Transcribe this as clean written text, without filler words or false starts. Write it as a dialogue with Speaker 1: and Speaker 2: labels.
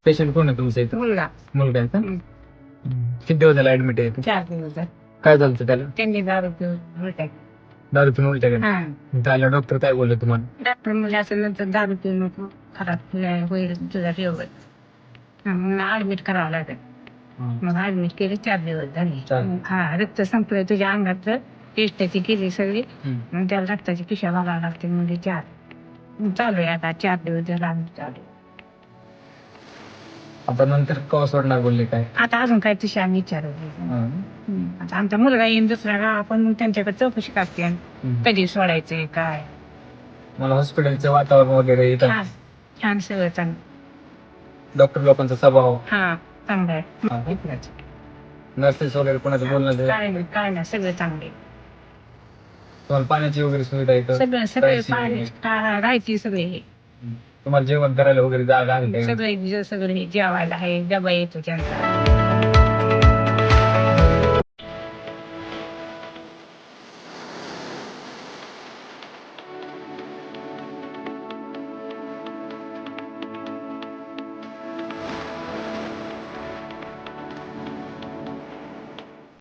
Speaker 1: Patient कोण आहे तुमच्या इथं?
Speaker 2: मुलगा
Speaker 1: मुलगा आहे का?
Speaker 2: हम्म.
Speaker 1: किती दिवस झाला ऍडमिट आहे?
Speaker 2: 4 दिवस झाले.
Speaker 1: काय झालं होतं त्याला?
Speaker 2: त्यांनी दारू पिऊन उलट्या.
Speaker 1: दारू पिऊन उलट्या केल्या?
Speaker 2: हा
Speaker 1: त्याला डॉक्टर काय बोलले तुम्हाला?
Speaker 2: डॉक्टर म्हणजे असं नंतर दारू पिऊ नको, खराब होईल तुझा फेवरेट. मग ऍडमिट करावं लागेल. मग ऍडमिट केले 4 दिवस झाले.
Speaker 1: चार.
Speaker 2: हा रक्त संपलं तुझ्या अंगात, टेस्टची केली सगळी. मग त्याला रक्ताची पिशव्या घालावं लागते म्हणजे 4. चालू आहे आता 4 दिवस झाला आम्ही चालू.
Speaker 1: आता नंतर कवा सोडणार बोलले काय?
Speaker 2: आता अजून काय तुझ्या आम्ही विचारलं. आता आमचा मुलगा येईन दुसरा गाव, आपण मग त्यांच्याकडे चौकशी करते कधी सोडायचंय काय.
Speaker 1: मला हॉस्पिटलचं वातावरण वगैरे इथं
Speaker 2: छान छान सगळं चांगलं.
Speaker 1: डॉक्टर लोकांचा स्वभाव,
Speaker 2: हा चांगलं आहे.
Speaker 1: नर्सेस वगैरे कोणाचं बोलणं ते?
Speaker 2: काय नाही सगळं चांगले.
Speaker 1: तुम्हाला पाण्याची वगैरे सुविधा आहे का?
Speaker 2: सगळं
Speaker 1: राहायची
Speaker 2: पाणी
Speaker 1: वगैरे?
Speaker 2: राहायची सगळे
Speaker 1: तुम्हाला जेवण करायला वगैरे जागा आहे का?
Speaker 2: सगळे सगळे जेवायला आहे, डबा येतो त्यांचा.